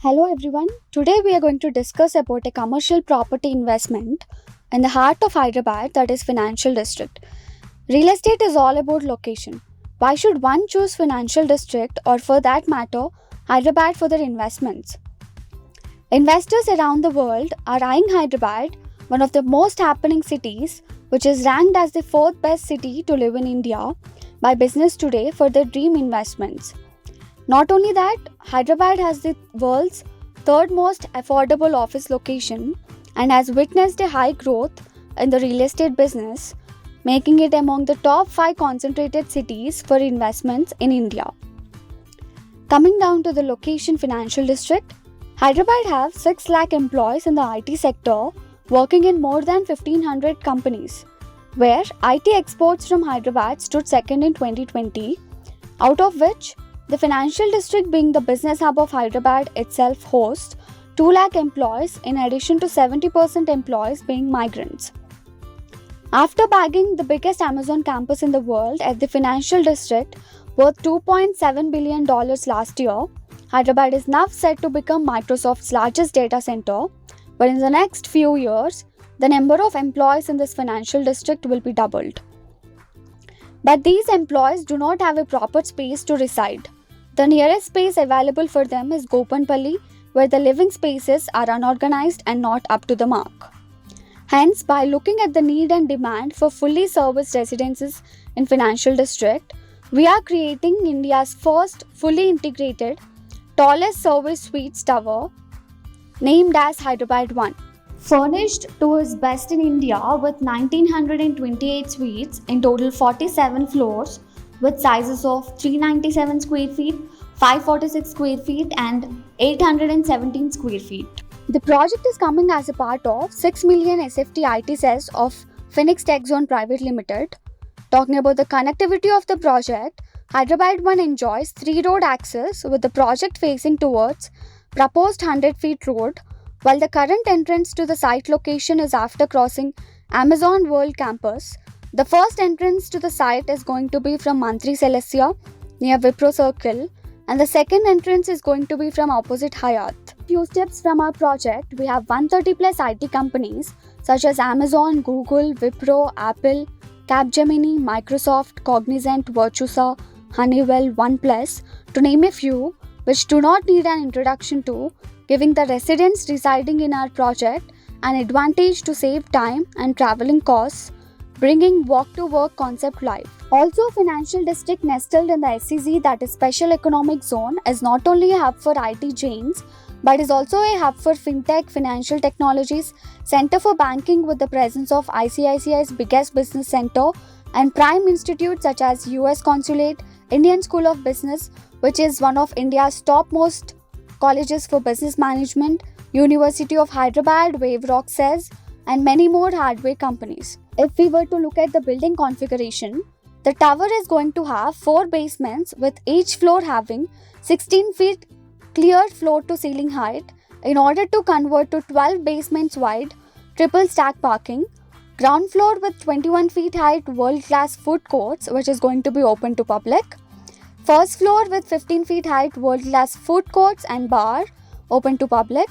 Hello everyone. Today we are going to discuss about a commercial property investment in the heart of Hyderabad, that is Financial District. Real estate is all about location. Why should one choose Financial District or for that matter Hyderabad for their investments? Investors around the world are eyeing Hyderabad, one of the most happening cities, which is ranked as the fourth best city to live in India by Business Today for their dream investments. Not only that, Hyderabad has the world's third most affordable office location and has witnessed a high growth in the real estate business, making it among the top 5 concentrated cities for investments in India. Coming down to the location Financial District, Hyderabad have 6 lakh employees in the IT sector working in more than 1500 companies, where IT exports from Hyderabad stood second in 2020, out of which the Financial District, being the business hub of Hyderabad itself, hosts 2 lakh employees in addition to 70% employees being migrants. After bagging the biggest Amazon campus in the world at the Financial District worth $2.7 billion last year, Hyderabad is now set to become Microsoft's largest data center, but in the next few years, the number of employees in this Financial District will be doubled. But these employees do not have a proper space to reside. The nearest space available for them is Gopanpalli, where the living spaces are unorganized and not up to the mark. Hence, by looking at the need and demand for fully serviced residences in Financial District, we are creating India's first fully integrated, tallest service suites tower, named as Hyderabad One. Furnished to its best in India with 1928 suites in total 47 floors, with sizes of 397 square feet, 546 square feet and 817 square feet. The project is coming as a part of 6 million SFT IT cells of Phoenix Tech Zone Private Limited. Talking about the connectivity of the project, Hyderabad One enjoys 3 road access with the project facing towards proposed 100 feet road, while the current entrance to the site location is after crossing Amazon World Campus. The first entrance to the site is going to be from Mantri Celestia near Wipro Circle, and the second entrance is going to be from opposite Hayat. Few steps from our project, we have 130 plus IT companies such as Amazon, Google, Wipro, Apple, Capgemini, Microsoft, Cognizant, Virtusa, Honeywell, OnePlus, to name a few, which do not need an introduction to, giving the residents residing in our project an advantage to save time and traveling costs, bringing walk-to-work concept live. Also, Financial District nestled in the SEZ, that is Special Economic Zone, is not only a hub for IT chains, but is also a hub for FinTech, Financial Technologies, Center for Banking with the presence of ICICI's biggest business center and prime institutes such as US Consulate, Indian School of Business, which is one of India's topmost colleges for business management, University of Hyderabad, Wave Rock CES, and many more hardware companies. If we were to look at the building configuration, the tower is going to have 4 basements with each floor having 16 feet clear floor to ceiling height in order to convert to 12 basements wide triple stack parking, ground floor with 21 feet height world class food courts which is going to be open to public, first floor with 15 feet height world class food courts and bar open to public,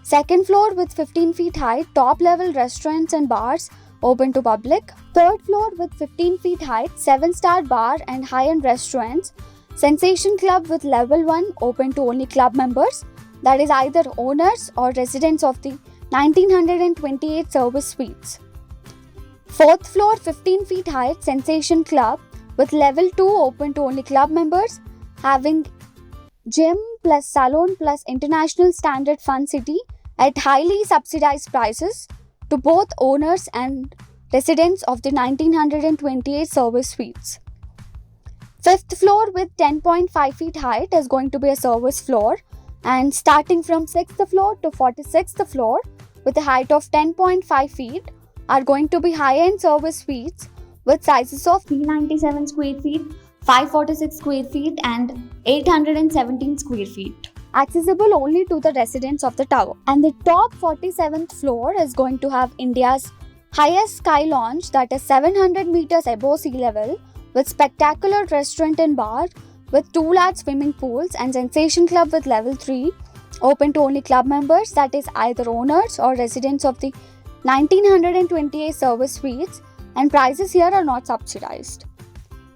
second floor with 15 feet height top level restaurants and bars open to public, third floor with 15 feet height 7-star bar and high-end restaurants, Sensation Club with level 1 open to only club members, that is either owners or residents of the 1928 service suites. Fourth floor 15 feet height Sensation Club with level 2 open to only club members, having gym plus salon plus international standard fun city at highly subsidized prices to both owners and residents of the 1928 service suites. Fifth floor with 10.5 feet height is going to be a service floor, and starting from 6th floor to 46th floor with a height of 10.5 feet are going to be high-end service suites with sizes of 397 square feet, 546 square feet and 817 square feet. Accessible only to the residents of the tower. And the top 47th floor is going to have India's highest sky lounge, that is 700 meters above sea level, with spectacular restaurant and bar with 2 large swimming pools and Sensation Club with level 3 Open to only club members, that is either owners or residents of the 1928 service suites, and prices here are not subsidized.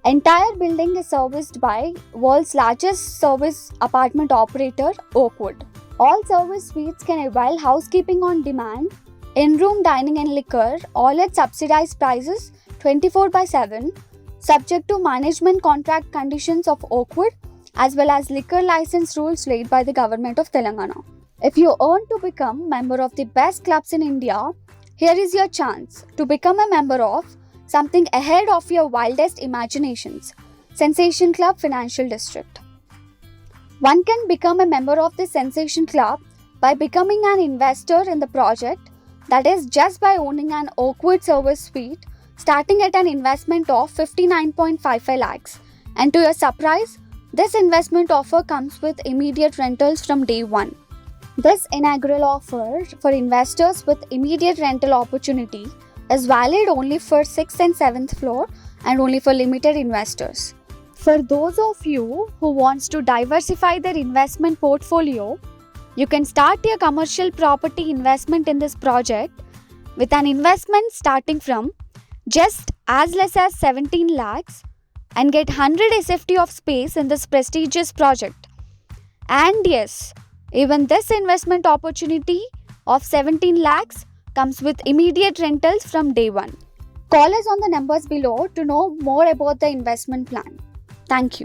Entire building is serviced by world's largest service apartment operator, Oakwood. All service suites can avail housekeeping on demand, in-room dining and liquor, all at subsidized prices 24/7, subject to management contract conditions of Oakwood as well as liquor license rules laid by the government of Telangana. If you want to become member of the best clubs in India, here is your chance to become a member of something ahead of your wildest imaginations, Sensation Club Financial District. One can become a member of the Sensation Club by becoming an investor in the project, that is just by owning an Oakwood service suite starting at an investment of 59.55 lakhs. And to your surprise, this investment offer comes with immediate rentals from day one. This inaugural offer for investors with immediate rental opportunity is valid only for 6th and 7th floor and only for limited investors. For those of you who wants to diversify their investment portfolio, you can start your commercial property investment in this project with an investment starting from just as less as 17 lakhs and get 100 SFT of space in this prestigious project. And yes, even this investment opportunity of 17 lakhs comes with immediate rentals from day one. Call us on the numbers below to know more about the investment plan. Thank you.